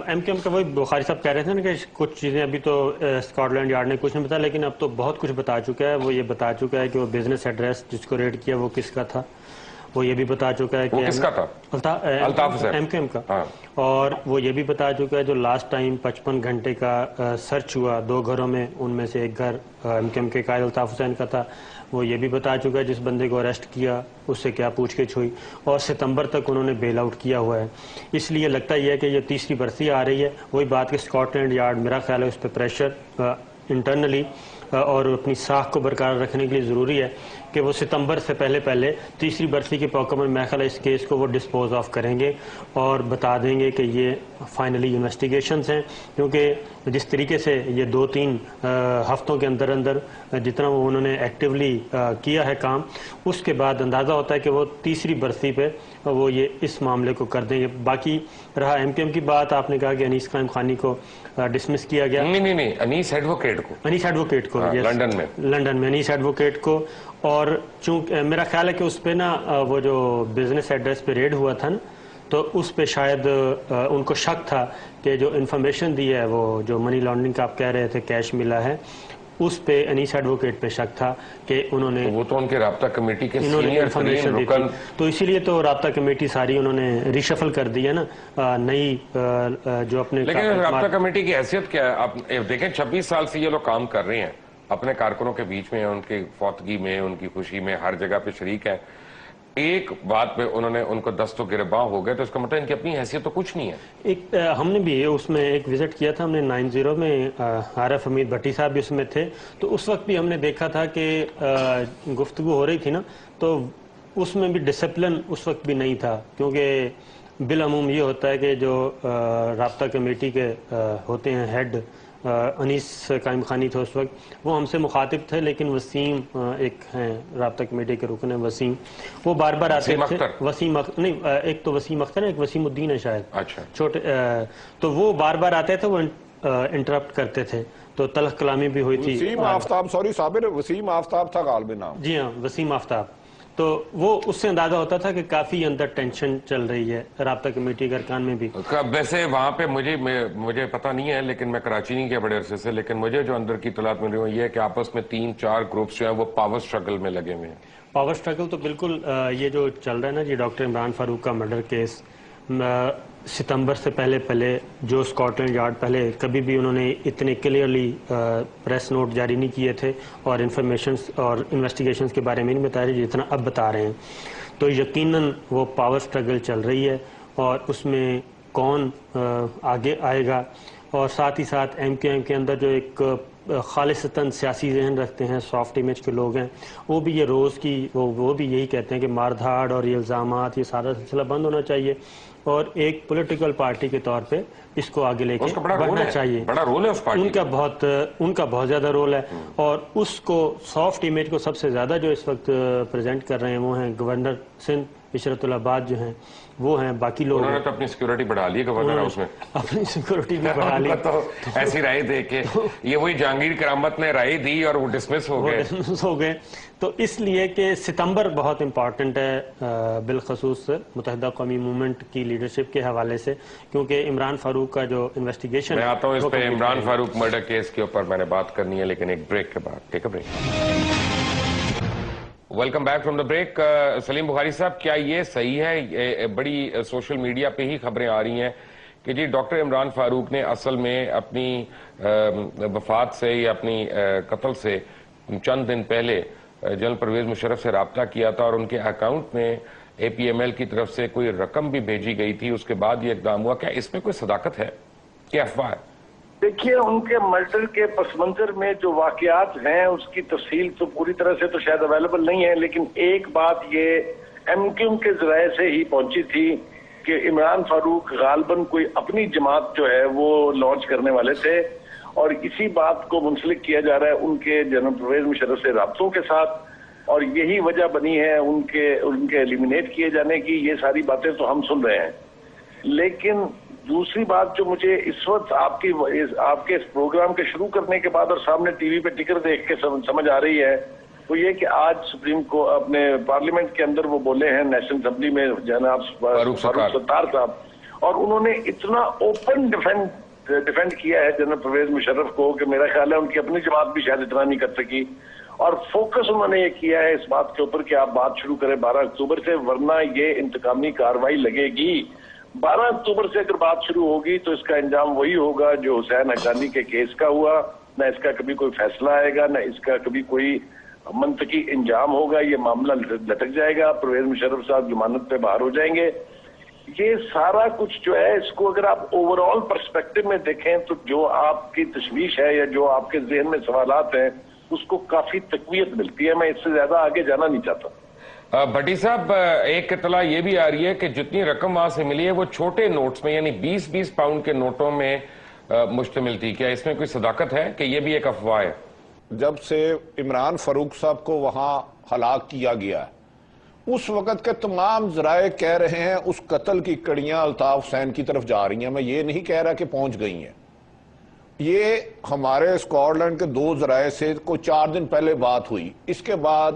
B: ایم کیو ایم کا وہی بخاری صاحب کہہ رہے تھے نا کہ کچھ چیزیں ابھی تو اسکاٹ لینڈ یارڈ نے کچھ نہیں بتایا, لیکن اب تو بہت کچھ بتا چکا ہے. وہ یہ بتا چکا ہے کہ وہ بزنس ایڈریس جس کو ریڈ کیا وہ کس کا تھا, وہ یہ بھی بتا چکا ہے کہ
A: وہ کس کا تھا, Altaf Hussain,
B: M Q M کا, اور وہ یہ بھی بتا چکا ہے جو لاسٹ ٹائم 55 گھنٹے کا سرچ ہوا 2 گھروں میں, ان میں سے ایک گھر ایم کیو ایم کے قائد الطاف حسین کا تھا. وہ یہ بھی بتا چکا ہے جس بندے کو اریسٹ کیا اس سے کیا پوچھ گچھ ہوئی, اور ستمبر تک انہوں نے بیل آؤٹ کیا ہوا ہے. اس لیے لگتا یہ ہے کہ یہ تیسری برسی آ رہی ہے. وہی بات کہ اسکاٹ لینڈ یارڈ میرا خیال ہے اس پہ پریشر انٹرنلی اور اپنی ساکھ کو برقرار رکھنے کے لیے ضروری ہے کہ وہ ستمبر سے پہلے تیسری برسی کے موقع میں میرا خیال ہے اس کیس کو وہ ڈسپوز آف کریں گے اور بتا دیں گے کہ یہ فائنلی انویسٹیگیشنز ہیں. کیونکہ جس طریقے سے یہ 2-3 ہفتوں کے اندر جتنا وہ انہوں نے ایکٹیولی کیا ہے کام, اس کے بعد اندازہ ہوتا ہے کہ وہ تیسری برسی پہ وہ یہ اس معاملے کو کر دیں گے. باقی رہا ایم کیو ایم کی بات, آپ نے کہا کہ انیس قائم خانی کو ڈسمس کیا گیا.
A: نہیں, انیس ایڈوکیٹ کو
B: لنڈن میں انیس ایڈوکیٹ کو, اور چونکہ میرا خیال ہے کہ اس پہ نا وہ جو بزنس ایڈریس پہ ریڈ ہوا تھا نا, تو اس پہ شاید ان کو شک تھا کہ جو انفارمیشن دی ہے وہ جو منی لانڈرنگ کا آپ کہہ رہے تھے کیش ملا ہے, اس پہ انیس ایڈوکیٹ پہ شک تھا کہ انہوں نے,
A: وہ تو ان کے رابطہ کمیٹی کے سینئر ترین رکن,
B: تو اسی لیے تو رابطہ کمیٹی ساری انہوں نے ریشفل کر دی ہے نا نئی جو اپنے.
A: لیکن رابطہ کمیٹی کی حیثیت کیا ہے, آپ دیکھیں 26 سال سے یہ لوگ کام کر رہے ہیں, اپنے کارکنوں کے بیچ میں, ان کی فوتگی میں, ان کی خوشی میں, ہر جگہ پہ شریک ہیں. ایک بات پہ انہوں نے ان کو دست و گرباں ہو گئے, تو اس کا مطلب ان کی اپنی حیثیت تو کچھ نہیں ہے.
B: ایک ہم نے بھی اس میں ایک وزٹ کیا تھا, ہم نے 90 میں عارف حمید بھٹی صاحب بھی اس میں تھے, تو اس وقت بھی ہم نے دیکھا تھا کہ گفتگو ہو رہی تھی نا, تو اس میں بھی ڈسپلن اس وقت بھی نہیں تھا. کیونکہ بالعموم یہ ہوتا ہے کہ جو رابطہ کمیٹی کے ہوتے ہیں ہیڈ, انیس قائم خانی تھے اس وقت, وہ ہم سے مخاطب تھے, لیکن وسیم ایک ہیں رابطہ کمیٹی کے رکن ہیں وسیم, وہ بار بار آتے تھے. وسیم نہیں, ایک تو وسیم اختر ہے, ایک وسیم الدین ہے شاید,
A: اچھا
B: چھوٹے, تو وہ بار بار آتے تھے, وہ انٹرپٹ کرتے تھے, تو تلخ کلامی بھی ہوئی تھی.
D: وسیم آفتاب, سوری صابر, وسیم آفتاب تھا غالب نام.
B: جی ہاں, وسیم آفتاب. تو وہ اس سے اندازہ ہوتا تھا کہ کافی اندر ٹینشن چل رہی ہے رابطہ کمیٹی کے ارکان میں بھی.
A: ویسے وہاں پہ مجھے پتہ نہیں ہے, لیکن میں کراچی نہیں گیا بڑے عرصے سے, لیکن مجھے جو اندر کی اطلاعات مل رہی ہیں یہ ہے کہ آپس میں 3-4 گروپس جو ہیں وہ پاور سٹرگل میں لگے ہوئے ہیں.
B: پاور سٹرگل تو بالکل یہ جو چل رہا ہے نا جی, ڈاکٹر عمران فاروق کا مرڈر کیس, ستمبر سے پہلے جو اسکاٹ لینڈ یارڈ پہلے کبھی بھی انہوں نے اتنے کلیئرلی پریس نوٹ جاری نہیں کیے تھے اور انفارمیشنز اور انویسٹیگیشنز کے بارے میں نہیں بتا رہے جتنا اب بتا رہے ہیں. تو یقیناً وہ پاور سٹرگل چل رہی ہے, اور اس میں کون آگے آئے گا, اور ساتھ ہی ساتھ ایم کیو ایم کے اندر جو ایک خالصتاً سیاسی ذہن رکھتے ہیں, سافٹ امیج کے لوگ ہیں, وہ بھی یہ روز کی وہ بھی یہی کہتے ہیں کہ مار دھاڑ اور یہ الزامات, یہ سارا سلسلہ بند ہونا چاہیے, اور ایک پولیٹیکل پارٹی کے طور پہ اس کو آگے لے کے بڑھنا چاہیے.
A: بڑا رول ہے اس پارٹی
B: ان کا بہت زیادہ رول ہے, اور اس کو سافٹ امیج کو سب سے زیادہ جو اس وقت پریزنٹ کر رہے ہیں وہ ہیں گورنر سندھ عشرت اللہ آباد جو ہیں, وہ ہیں. باقی لوگ
A: انہوں نے تو اپنی سیکیورٹی بڑھا لی, گورنر ہاؤس میں
B: اپنی سیکیورٹی بھی بڑھا لی,
A: تو ایسی رائے دے کے یہ وہی جہانگیر کرامت نے رائے دی اور وہ ڈسمس ہو گئے.
B: تو اس لیے کہ ستمبر بہت امپارٹنٹ ہے بالخصوص متحدہ قومی موومنٹ کی لیڈرشپ کے حوالے سے, کیونکہ عمران فاروق کا جو انویسٹیگیشن,
A: میں آتا ہوں اس پہ عمران فاروق مرڈر کیس کے اوپر میں نے بات کرنی ہے, لیکن ایک بریک کے بعد. Take a break. Welcome back from the break. Saleem Bukhari صاحب, کیا یہ صحیح ہے, بڑی سوشل میڈیا پہ ہی خبریں آ رہی ہیں کہ جی ڈاکٹر عمران فاروق نے اصل میں اپنی وفات سے یا اپنی قتل سے چند دن پہلے جنرل پرویز مشرف سے رابطہ کیا تھا, اور ان کے اکاؤنٹ میں اے پی ایم ایل کی طرف سے کوئی رقم بھی بھیجی گئی تھی, اس کے بعد یہ اقدام ہوا. کیا اس میں کوئی صداقت ہے, کیا افواہ ہے؟
C: دیکھیے, ان کے مرڈر کے پس منظر میں جو واقعات ہیں اس کی تفصیل تو پوری طرح سے تو شاید اویلیبل نہیں ہے, لیکن ایک بات یہ ایم کیو ایم کے ذرائع سے ہی پہنچی تھی کہ عمران فاروق غالباً کوئی اپنی جماعت جو ہے وہ لانچ کرنے والے تھے, اور اسی بات کو منسلک کیا جا رہا ہے ان کے جنرل پرویز مشرف سے رابطوں کے ساتھ, اور یہی وجہ بنی ہے ان کے ایلیمینیٹ کیے جانے کی. یہ ساری باتیں تو ہم سن رہے ہیں, لیکن دوسری بات جو مجھے اس وقت آپ کے اس پروگرام کے شروع کرنے کے بعد اور سامنے ٹی وی پہ ٹکر دیکھ کے سمجھ آ رہی ہے وہ یہ کہ آج سپریم کو اپنے پارلیمنٹ کے اندر وہ بولے ہیں نیشنل اسمبلی میں جناب فاروق ستار صاحب، اور انہوں نے اتنا اوپن ڈیفینڈ کیا ہے جنرل پرویز مشرف کو کہ میرا خیال ہے ان کی اپنی جماعت بھی شاید اتنا نہیں کر سکی، اور فوکس انہوں نے یہ کیا ہے اس بات کے اوپر کہ آپ بات شروع کریں 12 اکتوبر سے، ورنہ یہ انتقامی کارروائی لگے گی۔ 12 اکتوبر سے اگر بات شروع ہوگی تو اس کا انجام وہی ہوگا جو حسین حقانی کے کیس کا ہوا، نہ اس کا کبھی کوئی فیصلہ آئے گا، نہ اس کا کبھی کوئی منطقی انجام ہوگا، یہ معاملہ لٹک جائے گا، پرویز مشرف صاحب ضمانت پہ باہر ہو جائیں گے۔ یہ سارا کچھ جو ہے اس کو اگر آپ اوور آل پرسپیکٹو میں دیکھیں تو جو آپ کی تشویش ہے یا جو آپ کے ذہن میں سوالات ہیں اس کو کافی تقویت ملتی ہے۔ میں اس سے زیادہ آگے جانا نہیں چاہتا۔
A: بھٹی صاحب، ایک اطلاع یہ بھی آ رہی ہے کہ جتنی رقم وہاں سے ملی ہے وہ چھوٹے نوٹس میں، یعنی 20-20 پاؤنڈ کے نوٹوں میں مشتمل تھی۔ کیا اس میں کوئی صداقت ہے کہ یہ بھی ایک افواہ ہے؟
D: جب سے عمران فاروق صاحب کو وہاں ہلاک کیا گیا اس وقت کے تمام ذرائع کہہ رہے ہیں اس قتل کی کڑیاں الطاف حسین کی طرف جا رہی ہیں۔ میں یہ نہیں کہہ رہا کہ پہنچ گئی ہیں، یہ ہمارے اسکاٹ لینڈ کے 2 ذرائع سے کوئی 4 دن پہلے بات ہوئی، اس کے بعد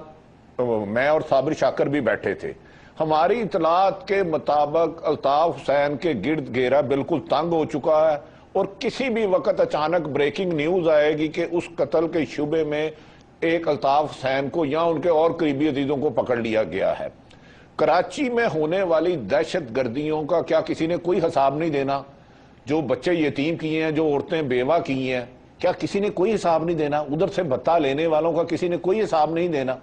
D: میں اور صابر شاکر بھی بیٹھے تھے۔ ہماری اطلاعات کے مطابق الطاف حسین کے گرد گھیرا بالکل تنگ ہو چکا ہے، اور کسی بھی وقت اچانک بریکنگ نیوز آئے گی کہ اس قتل کے شبے میں ایک الطاف حسین کو یا ان کے اور قریبی عزیزوں کو پکڑ لیا گیا ہے۔ کراچی میں ہونے والی دہشت گردیوں کا کیا کسی نے کوئی حساب نہیں دینا؟ جو بچے یتیم کیے ہیں، جو عورتیں بیوہ کی ہیں، کیا کسی نے کوئی حساب نہیں دینا؟ ادھر سے بھتہ لینے والوں کا کسی نے کوئی حساب نہیں دینا؟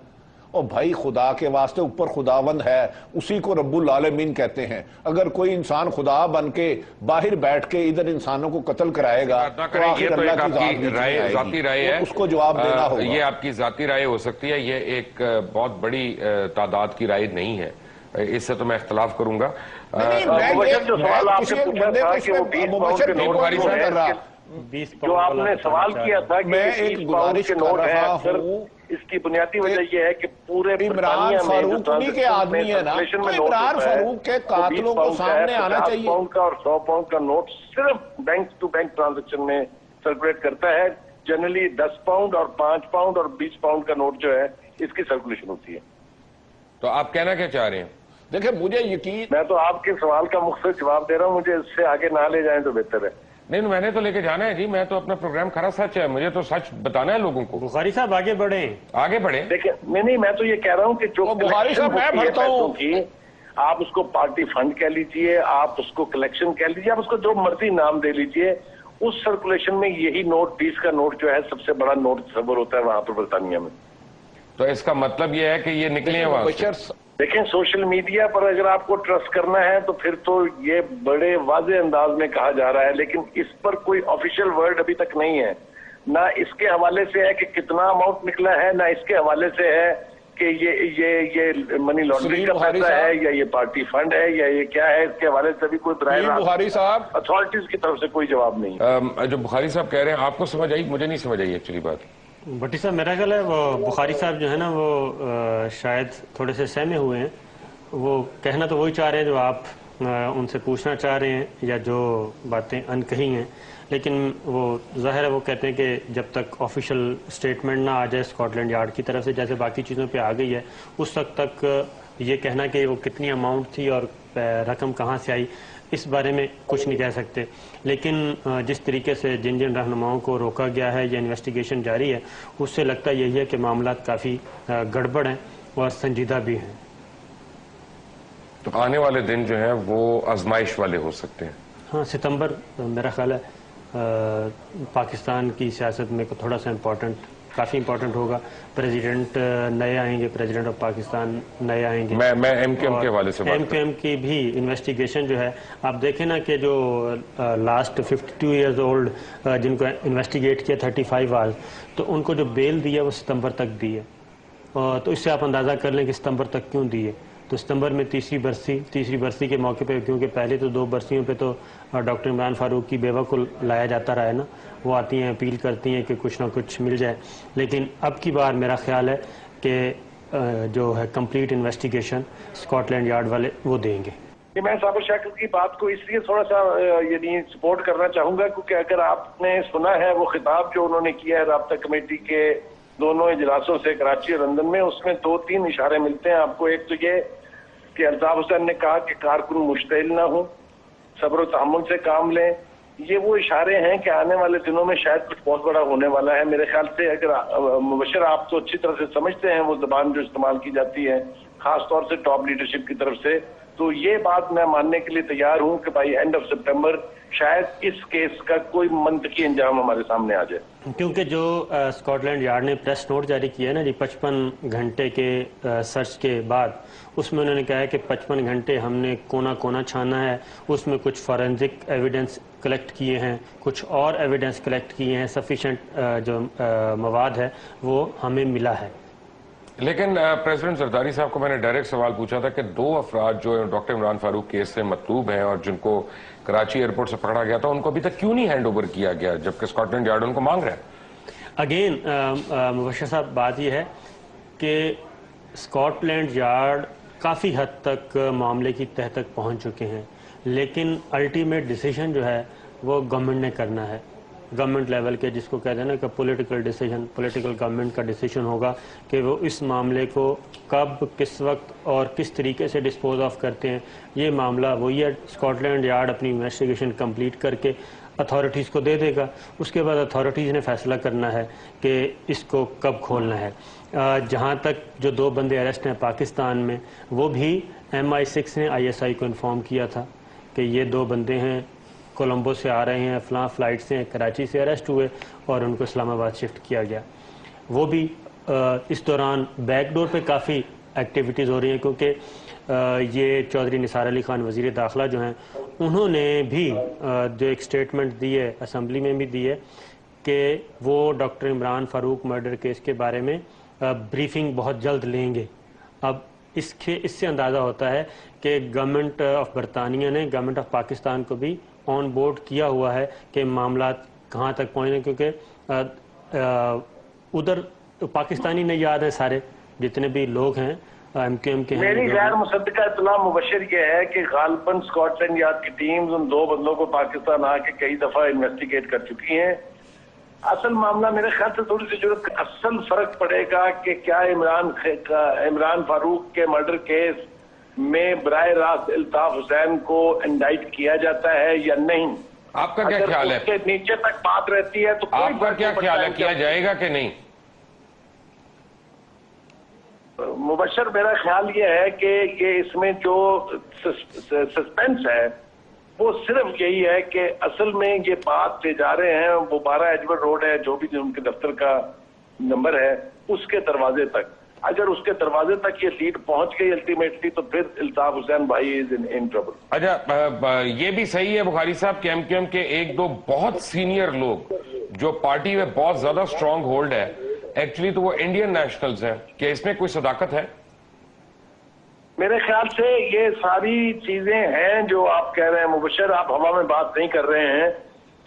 D: اور بھائی خدا کے واسطے اوپر خداوند ہے، اسی کو رب العالمین کہتے ہیں۔ اگر کوئی انسان خدا بن کے باہر بیٹھ کے ادھر انسانوں کو قتل کرائے گا تو آخر اللہ کی
A: ذاتی رائے ہے،
D: اس کو جواب دینا ہوگا۔
A: یہ آپ کی ذاتی رائے ہو سکتی ہے، یہ ایک بہت بڑی تعداد کی رائے نہیں ہے، اس سے تو میں اختلاف کروں گا۔
C: جو آپ نے سوال کیا تھا کہ
D: میں ایک گزارش کر رہا ہوں،
C: اس کی بنیادی وجہ یہ ہے کہ پورے
D: عمران فاروق انہی کے آدمی ہے نا، تو عمران فاروق کے قاتلوں کو سامنے آنا چاہیے۔
C: 50 پاؤنڈ کا اور 100 پاؤنڈ کا نوٹ صرف بینک ٹو بینک ٹرانزیکشن میں سرکولیٹ کرتا ہے۔ جنرلی 10 پاؤنڈ اور 5 پاؤنڈ اور 20 پاؤنڈ کا نوٹ جو ہے اس کی سرکولیشن ہوتی ہے۔
A: تو آپ کہنا کیا چاہ رہے ہیں؟
D: دیکھیں مجھے یقین،
C: میں تو آپ کے سوال کا مختصر جواب دے رہا ہوں، مجھے اس سے آگے نہ لے جائیں تو بہتر ہے۔
A: نہیں، میں نے تو لے کے جانا ہے جی، میں تو اپنا پروگرام کھرا سچ ہے، مجھے تو سچ بتانا ہے لوگوں کو۔
B: بخاری صاحب آگے بڑھیں،
A: آگے بڑھیں۔
C: دیکھیں نہیں، میں تو یہ کہہ رہا ہوں کہ جو
D: بخاری صاحب میں بھرتا ہوں،
C: آپ اس کو پارٹی فنڈ کہہ لیجئے، آپ اس کو کلیکشن کہہ لیجئے، آپ اس کو جو مرضی نام دے لیجئے، اس سرکولیشن میں یہی نوٹ 20 کا نوٹ جو ہے سب سے بڑا نوٹ تصور ہوتا ہے وہاں پر برطانیہ میں۔
A: تو اس کا مطلب یہ ہے کہ یہ نکلے ہیں وہاں سے۔
C: دیکھیں سوشل میڈیا پر اگر آپ کو ٹرسٹ کرنا ہے تو پھر تو یہ بڑے واضح انداز میں کہا جا رہا ہے، لیکن اس پر کوئی آفیشیل ورڈ ابھی تک نہیں ہے، نہ اس کے حوالے سے ہے کہ کتنا اماؤنٹ نکلا ہے، نہ اس کے حوالے سے ہے کہ یہ منی لانڈرنگ کا پیسہ ہے یا یہ پارٹی فنڈ ہے یا یہ کیا ہے۔ اس کے حوالے سے بھی کوئی براہ
D: بخاری صاحب
C: اتھارٹیز کی طرف سے کوئی جواب نہیں۔
A: جو بخاری صاحب کہہ رہے ہیں آپ کو سمجھ آئی؟ مجھے نہیں سمجھ آئی ایکچولی بات۔
B: بھٹی صاحب میرا خیال ہے وہ بخاری صاحب جو ہے نا وہ شاید تھوڑے سے سہمے ہوئے ہیں، وہ کہنا تو وہی چاہ رہے ہیں جو آپ ان سے پوچھنا چاہ رہے ہیں یا جو باتیں انکہی ہیں، لیکن وہ ظاہر ہے وہ کہتے ہیں کہ جب تک آفیشیل اسٹیٹمنٹ نہ آ جائے اسکاٹ لینڈ یارڈ کی طرف سے، جیسے باقی چیزوں پہ آ گئی ہے، اس وقت تک یہ کہنا کہ وہ کتنی اماؤنٹ تھی اور رقم کہاں سے آئی اس بارے میں کچھ نہیں کہہ سکتے۔ لیکن جس طریقے سے جن رہنماؤں کو روکا گیا ہے یا انویسٹیگیشن جاری ہے، اس سے لگتا یہی ہے کہ معاملات کافی گڑبڑ ہیں اور سنجیدہ بھی ہیں۔
A: تو آنے والے دن جو ہیں وہ آزمائش والے ہو سکتے ہیں۔
B: ہاں، ستمبر میرا خیال ہے پاکستان کی سیاست میں تھوڑا سا کافی امپورٹنٹ ہوگا۔ پریزیڈنٹ نئے آئیں گے، پریزیڈنٹ آف پاکستان نئے آئیں گے۔
A: میں ایم کیو ایم کے حوالے سے بات
B: ایم کیو ایم کی بھی انویسٹیگیشن جو ہے، آپ دیکھیں نا کہ جو لاسٹ 52 ایئرز اولڈ جن کو انویسٹیگیٹ کیا 35 آورز، تو ان کو جو بیل دی ہے وہ ستمبر تک دی ہے، تو اس سے آپ اندازہ کر لیں کہ ستمبر تک کیوں دی ہے۔ تو ستمبر میں تیسری برسی کے موقع پہ، کیونکہ پہلے تو 2 برسیوں پہ تو ڈاکٹر عمران فاروق کی بیوہ کو لایا جاتا رہا ہے نا، وہ آتی ہیں اپیل کرتی ہیں کہ کچھ نہ کچھ مل جائے، لیکن اب کی بار میرا خیال ہے کہ جو ہے complete investigation Scotland yard والے وہ دیں گے۔
C: کہ میں صابر شاکر کی بات کو اس لیے تھوڑا سا یعنی سپورٹ کرنا چاہوں گا کیونکہ اگر آپ نے سنا ہے وہ خطاب جو انہوں نے کیا ہے رابطہ کمیٹی کے دونوں اجلاسوں سے کراچی اور لندن میں، اس میں 2-3 اشارے ملتے ہیں آپ کو۔ ایک تو یہ کہ الطاف حسین نے کہا کہ کارکن مشتعل نہ ہوں، صبر و تحمل سے کام لیں۔ یہ وہ اشارے ہیں کہ آنے والے دنوں میں شاید کچھ بہت بڑا ہونے والا ہے میرے خیال سے۔ اگر مبشر آپ تو اچھی طرح سے سمجھتے ہیں وہ زبان جو استعمال کی جاتی ہے خاص طور سے ٹاپ لیڈرشپ کی طرف سے، تو یہ بات میں ماننے کے لیے تیار ہوں کہ بائی اینڈ آف سپٹمبر شاید اس کیس کا کوئی منطقی انجام ہمارے سامنے آ جائے۔
B: کیونکہ جو اسکاٹ لینڈ یارڈ نے پریس نوٹ جاری کیا ہے نا جی 55 گھنٹے کے سرچ کے بعد، اس میں انہوں نے کہا ہے کہ 55 گھنٹے ہم نے کونا کونا چھانا ہے، اس میں کچھ فورینزک ایویڈنس کلیکٹ کیے ہیں، کچھ اور ایویڈنس کلیکٹ کیے ہیں، سفیشینٹ جو مواد ہے وہ ہمیں ملا ہے۔
A: لیکن پریزیڈنٹ زرداری صاحب کو میں نے ڈائریکٹ سوال پوچھا تھا کہ 2 افراد جو ڈاکٹر عمران فاروق کیس سے مطلوب ہیں اور جن کو کراچی ایئرپورٹ سے پکڑا گیا تھا، ان کو ابھی تک کیوں نہیں ہینڈ اوور کیا گیا جبکہ اسکاٹ لینڈ یارڈ ان کو مانگ رہا ہے؟
B: اگین مبشر صاحب بات یہ ہے کہ اسکاٹ لینڈ یارڈ کافی حد تک معاملے کی تہ تک پہنچ چکے ہیں، لیکن الٹیمیٹ ڈیسیجن جو ہے وہ گورنمنٹ نے کرنا ہے، گورنمنٹ لیول کے، جس کو کہتے ہیں نا کہ پولیٹیکل ڈیسیجن، پولیٹیکل گورنمنٹ کا ڈیسیجن ہوگا کہ وہ اس معاملے کو کب، کس وقت اور کس طریقے سے ڈسپوز آف کرتے ہیں۔ یہ معاملہ وہی ہے، اسکاٹ لینڈ یارڈ اپنی انویسٹیگیشن کمپلیٹ کر کے اتھارٹیز کو دے دے گا، اس کے بعد اتھارٹیز نے فیصلہ کرنا ہے کہ اس کو کب کھولنا ہے۔ جہاں تک جو 2 بندے اریسٹ ہیں پاکستان میں، وہ بھی MI6 نے ISI کو انفارم کیا تھا کہ یہ 2 بندے ہیں، کولمبو سے آ رہے ہیں، فلاں فلائٹ سے کراچی سے اریسٹ ہوئے اور ان کو اسلام آباد شفٹ کیا گیا۔ وہ بھی اس دوران بیک ڈور پہ کافی ایکٹیویٹیز ہو رہی ہیں، کیونکہ یہ چودھری نثار علی خان وزیر داخلہ جو ہیں، انہوں نے بھی جو ایک سٹیٹمنٹ دی ہے، اسمبلی میں بھی دی ہے کہ وہ doctor Imran Farooq murder case کے بارے میں بریفنگ بہت جلد لیں گے۔ اب اس سے اندازہ ہوتا ہے کہ گورنمنٹ آف برطانیہ نے گورنمنٹ آف پاکستان کو بھی آن بورڈ کیا ہوا ہے کہ معاملات کہاں تک پہنچے، کیونکہ ادھر پاکستانی نے یاد ہے سارے جتنے بھی لوگ ہیں MQM کے ہیں۔
C: میری غیر مصدقہ اطلاع مبشر یہ ہے کہ غالباً اسکاٹ لینڈ یارڈ کی ٹیمز ان 2 بندوں کو پاکستان آ کے کئی دفعہ انویسٹیگیٹ کر چکی ہیں۔ اصل معاملہ میرے خیال سے تھوڑی سی ضرورت، اصل فرق پڑے گا کہ کیا عمران فاروق کے مرڈر کیس میں براہ راست الطاف حسین کو انڈائٹ کیا جاتا ہے یا نہیں۔
A: آپ کا کیا خیال ہے؟
C: اگر اس کے نیچے تک بات رہتی ہے تو
A: آپ کا کیا خیال ہے، کیا جائے گا کہ نہیں؟
C: مبشر میرا خیال یہ ہے کہ یہ اس میں جو سسپینس ہے وہ صرف یہی ہے کہ اصل میں یہ بات لے جا رہے ہیں وہ 12 ایجورڈ روڈ ہے، جو بھی ان کے دفتر کا نمبر ہے، اس کے دروازے تک۔ اگر اس کے دروازے تک یہ لیڈ پہنچ گئی الٹیمیٹلی تو پھر الطاف حسین بھائی از ان ٹربل۔
A: اچھا، یہ بھی صحیح ہے بخاری صاحب کہ MQM کے 1-2 بہت سینئر لوگ جو پارٹی میں بہت زیادہ سٹرونگ ہولڈ ہے، ایکچولی تو وہ انڈین نیشنلز ہیں، کہ اس میں کوئی صداقت ہے؟
C: میرے خیال سے یہ ساری چیزیں ہیں جو آپ کہہ رہے ہیں مبشر، آپ ہوا میں بات نہیں کر رہے ہیں،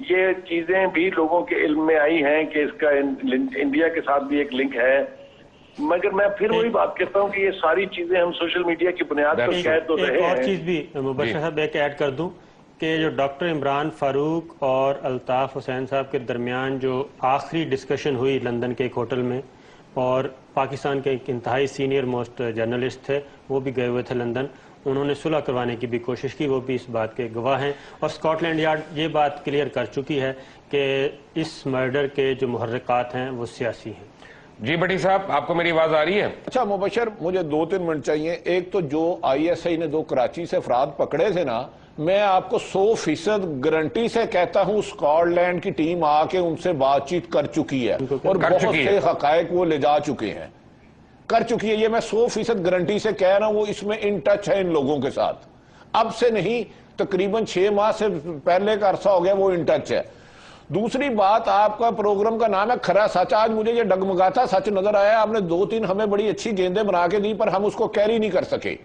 C: یہ چیزیں بھی لوگوں کے علم میں آئی ہیں کہ اس کا انڈیا کے ساتھ بھی ایک لنک ہے، مگر میں پھر وہی بات کہتا ہوں کہ یہ ساری چیزیں ہم سوشل میڈیا کی بنیاد پر کہہ تو رہے ہیں۔
B: ایک اور چیز بھی مبشر صاحب ایک ایڈ کر دوں کہ جو ڈاکٹر عمران فاروق اور الطاف حسین صاحب کے درمیان جو آخری ڈسکشن ہوئی لندن کے ایک ہوٹل میں، اور پاکستان کے ایک انتہائی سینئر موسٹ جرنلسٹ تھے، وہ بھی گئے ہوئے تھے لندن، انہوں نے صلح کروانے کی بھی کوشش کی، وہ بھی اس بات کے گواہ ہیں، اور اسکاٹ لینڈ یارڈ یہ بات کلیئر کر چکی ہے کہ اس مرڈر کے جو محرکات ہیں وہ سیاسی ہیں۔
A: جی بٹی صاحب، آپ کو میری آواز آ رہی ہے؟
D: اچھا مبشر، مجھے 2-3 منٹ چاہیے۔ ایک تو جو ISI نے 2 کراچی سے افراد پکڑے تھے نا، میں آپ کو 100% گارنٹی سے کہتا ہوں اسکاٹ لینڈ کی ٹیم آ کے ان سے بات چیت کر چکی ہے اور بہت سے حقائق وہ لے جا چکے ہیں، کر چکی ہے۔ یہ میں 100% گارنٹی سے کہہ رہا ہوں، وہ اس میں ان ٹچ ہے ان لوگوں کے ساتھ، اب سے نہیں، تقریباً 6 ماہ سے پہلے کا عرصہ ہو گیا وہ ان ٹچ ہے۔ دوسری بات، آپ کا پروگرام کا نام ہے کھرا سچ۔ آج مجھے یہ ڈگمگاتا سچ نظر آیا، آپ نے 2-3 ہمیں بڑی اچھی گیندیں بنا کے دی پر ہم اس کو کیری نہیں کر سکے۔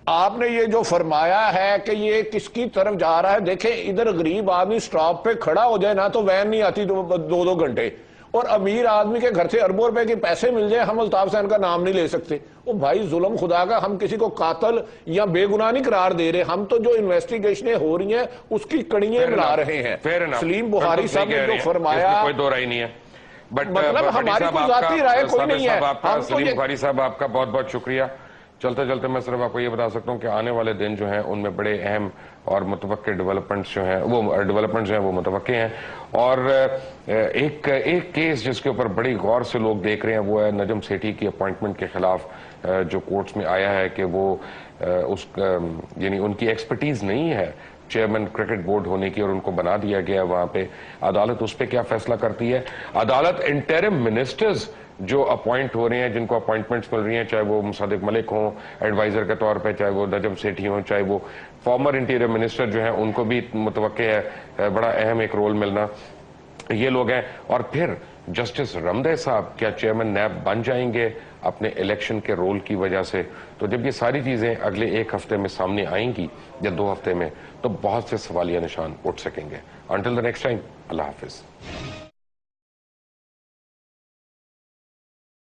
D: آپ نے یہ جو فرمایا ہے کہ یہ کس کی طرف جا رہا ہے، دیکھیں ادھر غریب آدمی سٹاپ پہ کھڑا ہو جائے نا تو وین نہیں آتی 2 گھنٹے، اور امیر آدمی کے گھر سے اربوں روپے کے پیسے مل جائے ہم الطاف حسین کا نام نہیں لے سکتے. وہ بھائی ظلم خدا کا, ہم کسی کو قاتل یا بے گناہ نہیں قرار دے رہے, ہم تو جو انویسٹیگیشنیں ہو رہی ہیں اس کی کڑیاں ملا رہے ہیں. سلیم بخاری صاحب نے جو فرمایا,
A: کوئی دو رائے نہیں ہے, بٹ
D: مطلب ہماری کوئی ذاتی رائے کوئی نہیں ہے.
A: سلیم بخاری صاحب آپ کا بہت بہت شکریہ. چلتے چلتے میں صرف آپ کو یہ بتا سکتا ہوں کہ آنے والے دن جو ہیں ان میں بڑے اہم اور متوقع ڈیولپمنٹس جو ہیں وہ متوقع ہیں. اور ایک کیس جس کے اوپر بڑی غور سے لوگ دیکھ رہے ہیں وہ ہے نجم سیٹھی کی اپوائنٹمنٹ کے خلاف جو کورٹس میں آیا ہے کہ وہ یعنی ان کی ایکسپرٹیز نہیں ہے چیئرمین کرکٹ بورڈ ہونے کی اور ان کو بنا دیا گیا وہاں پہ. عدالت اس پہ کیا فیصلہ کرتی ہے؟ عدالت انٹرم منسٹرز جو اپوائنٹ ہو رہے ہیں, جن کو اپوائنٹمنٹس مل رہی ہیں, چاہے وہ مصدق ملک ہوں ایڈوائزر کے طور پہ, چاہے وہ نجم سیٹھی ہوں, چاہے وہ فارمر انٹیریئر منسٹر جو ہیں, ان کو بھی متوقع ہے بڑا اہم ایک رول ملنا. یہ لوگ ہیں. اور پھر جسٹس رمدے صاحب کیا چیئرمین نیب بن جائیں گے اپنے الیکشن کے رول کی وجہ سے؟ تو جب یہ ساری چیزیں اگلے ایک ہفتے میں سامنے آئیں گی یا 2 ہفتے میں, تو بہت سے سوالیہ نشان اٹھ سکیں گے. انٹل دی نیکسٹ ٹائم, اللہ حافظ.